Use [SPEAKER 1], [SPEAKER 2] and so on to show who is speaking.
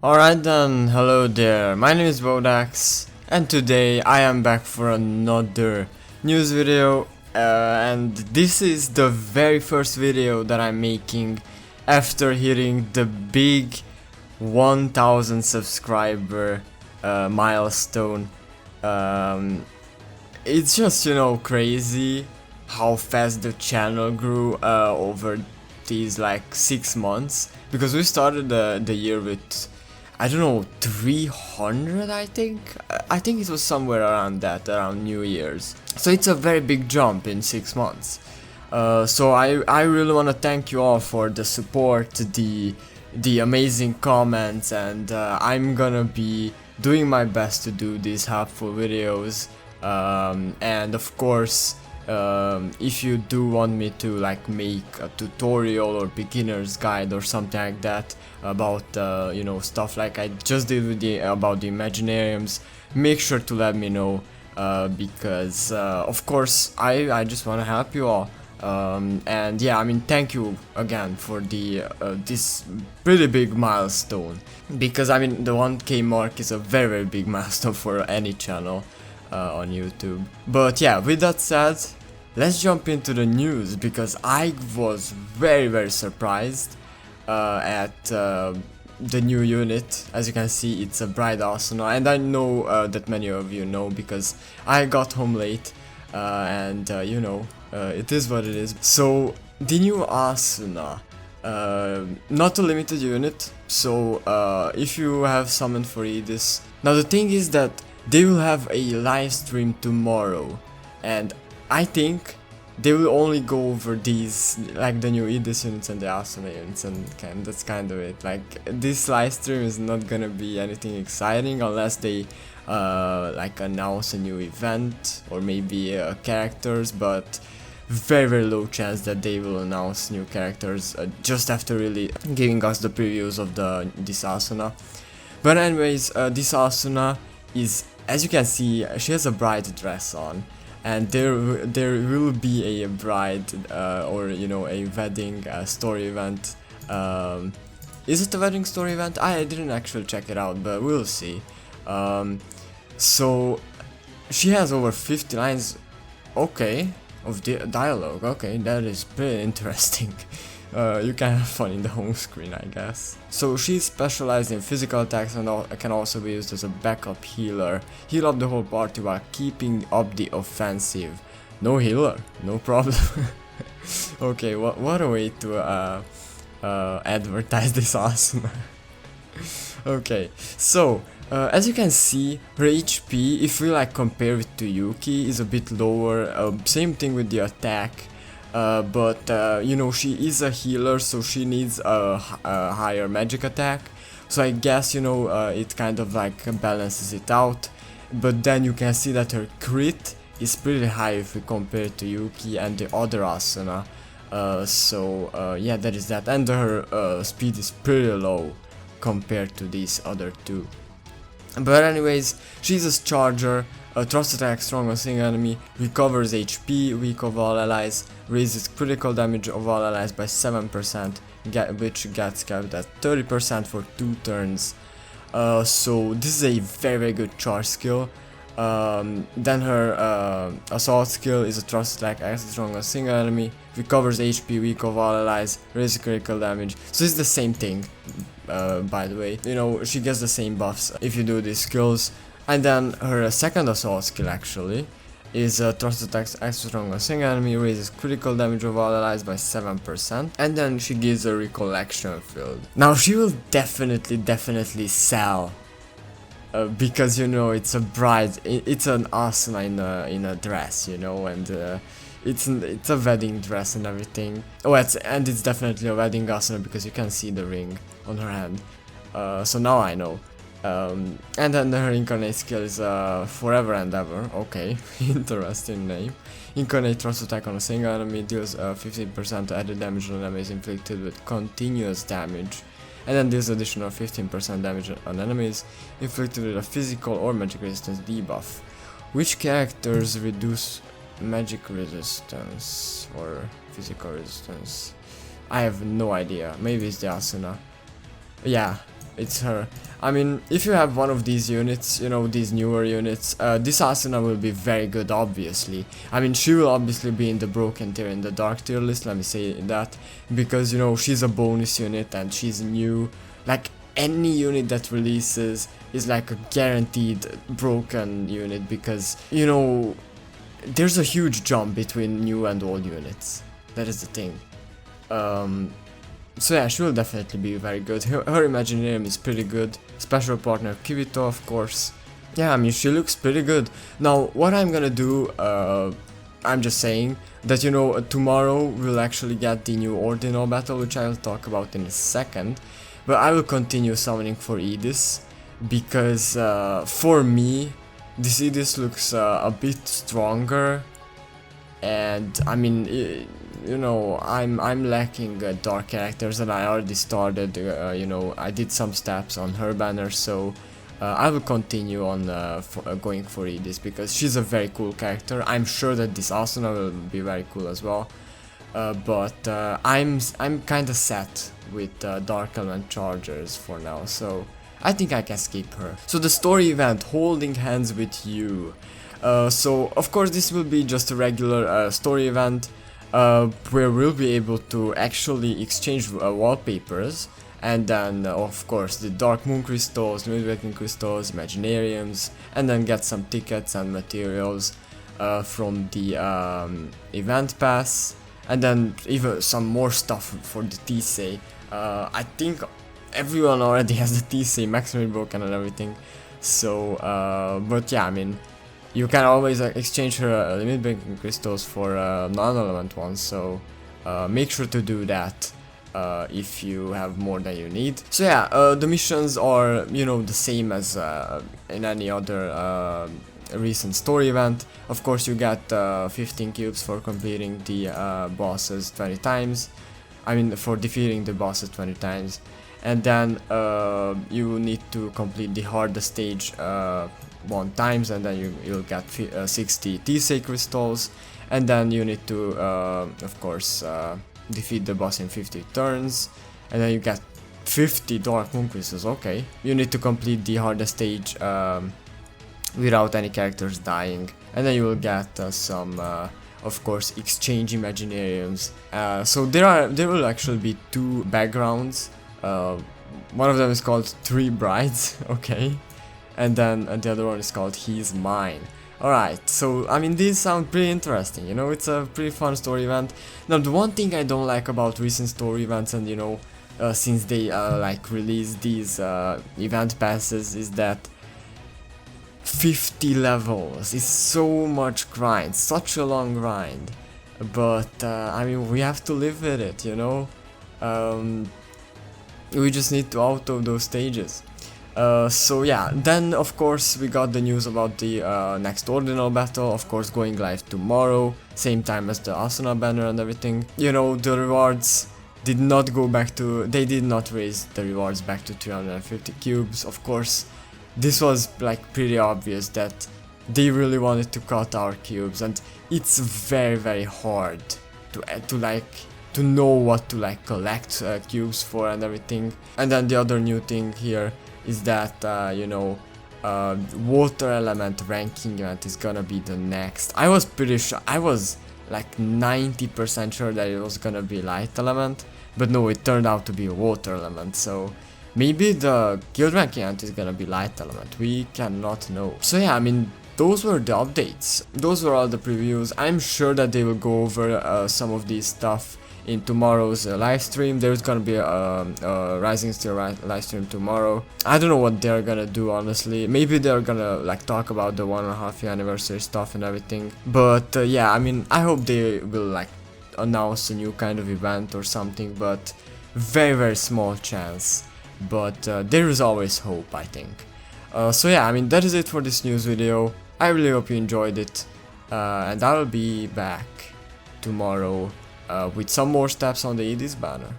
[SPEAKER 1] Alright then, hello there, my name is Vodax, and today I am back for another news video, and this is the very first video that I'm making after hitting the big 1000 subscriber milestone. It's just, crazy how fast the channel grew over these like 6 months, because we started the year with, I don't know, 300, I think it was somewhere around that, around New Year's. So it's a very big jump in 6 months. So I really want to thank you all for the support, the amazing comments, and I'm gonna be doing my best to do these helpful videos. And of course, if you do want me to like make a tutorial or beginner's guide or something like that about stuff like I just did with about the Imaginariums, make sure to let me know, because of course I just want to help you all. And yeah, I mean, thank you again for the this pretty big milestone, because I mean the 1K mark is a very big milestone for any channel on YouTube. But yeah, with that said, let's jump into the news, because I was very surprised at the new unit. As you can see, it's a Bride Asuna, and I know that many of you know, because I got home late, and it is what it is. So the new Asuna, not a limited unit, so if you have summoned for Edis. Now the thing is that they will have a live stream tomorrow, and I think they will only go over these, like the new Edis units and the Asuna units, and that's kind of it. Like, this live stream is not gonna be anything exciting unless they like announce a new event or maybe characters, but very low chance that they will announce new characters just after really giving us the previews of this Asuna. But anyways, this Asuna is, as you can see, she has a bride dress on, and there will be a bride or a wedding story event. Is it a wedding story event? I didn't actually check it out, but we'll see. So she has over 50 lines, okay, of dialogue. Okay, that is pretty interesting. You can have fun in the home screen, I guess. So she's specialized in physical attacks and can also be used as a backup healer. Heal up the whole party while keeping up the offensive. No healer, no problem. Okay, what a way to advertise this Asuna. Okay, so as you can see, her HP, if we like compare it to Yuki, is a bit lower. Same thing with the attack. But she is a healer, so she needs a higher magic attack. So I guess it kind of like balances it out. But then you can see that her crit is pretty high if we compare it to Yuki and the other Asuna. Yeah, that is that. And her speed is pretty low compared to these other two. But anyways, she's a charger. Thrust attack strong on single enemy, recovers HP, weak of all allies, raises critical damage of all allies by 7%, which gets capped at 30% for 2 turns. So this is a very good charge skill. Then her assault skill is a thrust attack extra strong on single enemy, recovers HP, weak of all allies, raises critical damage. So it's the same thing, by the way. She gets the same buffs if you do these skills. And then her second assault skill actually is thrust attacks extra strong on single enemy, raises critical damage of all allies by 7%, and then she gives a recollection field. Now she will definitely sell, because it's a bride, it's an Asuna in a dress, and it's a wedding dress and everything. Oh, and it's definitely a wedding Asuna, because you can see the ring on her hand. So now I know. And then her incarnate skill is forever and ever. Okay, interesting name. Incarnate thrust attack on a single enemy deals 15% added damage on enemies inflicted with continuous damage, and then deals additional 15% damage on enemies inflicted with a physical or magic resistance debuff. Which characters reduce magic resistance or physical resistance? I have no idea. Maybe it's the Asuna. Yeah, it's her. I mean, if you have one of these units, you know, these newer units, this Asuna will be very good, obviously. I mean, she will obviously be in the broken tier, in the dark tier list, let me say that, because, you know, she's a bonus unit and she's new. Like, any unit that releases is like a guaranteed broken unit, because, you know, there's a huge jump between new and old units. That is the thing. So yeah, she will definitely be very good. Her Imaginarium is pretty good. Special partner Kibito, of course. Yeah, I mean, she looks pretty good. Now, what I'm gonna do, I'm just saying that, you know, tomorrow we'll actually get the new Ordinal battle, which I'll talk about in a second. But I will continue summoning for Edis, because for me, this Edis looks a bit stronger. And I mean, you know, I'm lacking dark characters, and I already started, you know, I did some steps on her banner, so I will continue on going for Edis, because she's a very cool character. I'm sure that this Asuna will be very cool as well, but I'm kind of set with Dark Element Chargers for now, so I think I can skip her. So the story event, Holding Hands with You. So of course this will be just a regular story event, where we'll be able to actually exchange wallpapers, and then of course the Dark Moon Crystals, Midwaking Crystals, Imaginariums, and then get some tickets and materials from the event pass, and then even some more stuff for the Tisei. I think everyone already has the Tisei maximally broken and everything, so but yeah, I mean, you can always exchange her Midwaking Crystals for non-element ones, so make sure to do that if you have more than you need. So yeah, the missions are, you know, the same as in any other recent story event. Of course, you get 15 cubes for completing the bosses 20 times. I mean, for defeating the bosses 20 times. And then you need to complete the hardest stage 1 times, and then you'll get 60 Tisei crystals, and then you need to of course defeat the boss in 50 turns, and then you get 50 Dark Moon crystals. Okay, you need to complete the hardest stage without any characters dying, and then you will get some of course exchange Imaginariums. So there will actually be 2 backgrounds. One of them is called 3 Brides, okay, and then the other one is called He's Mine. Alright, so I mean, these sound pretty interesting, you know, it's a pretty fun story event. Now, the one thing I don't like about recent story events, and you know, since they like released these event passes, is that 50 levels is so much grind, such a long grind. But I mean, we have to live with it, you know. We just need to auto those stages. So yeah, then of course we got the news about the next Ordinal battle, of course going live tomorrow, same time as the Asuna banner and everything. You know, the rewards did not go back to, they did not raise the rewards back to 350 cubes. Of course, this was like pretty obvious that they really wanted to cut our cubes, and it's very hard to know what to like collect cubes for and everything. And then the other new thing here is that you know, water element ranking event is gonna be the next. I was pretty sure, I was like 90% sure that it was gonna be light element, but no, it turned out to be a water element. So maybe the guild ranking event is gonna be light element, we cannot know. So yeah, I mean, those were the updates, those were all the previews. I'm sure that they will go over some of these stuff in tomorrow's live stream. There's gonna be a Rising Steel live stream tomorrow. I don't know what they're gonna do, honestly. Maybe they're gonna like talk about the 1.5 year anniversary stuff and everything. But yeah, I mean, I hope they will like announce a new kind of event or something, but very small chance. But there is always hope, I think. So yeah, I mean, that is it for this news video. I really hope you enjoyed it, and I'll be back tomorrow with some more steps on the Edis banner.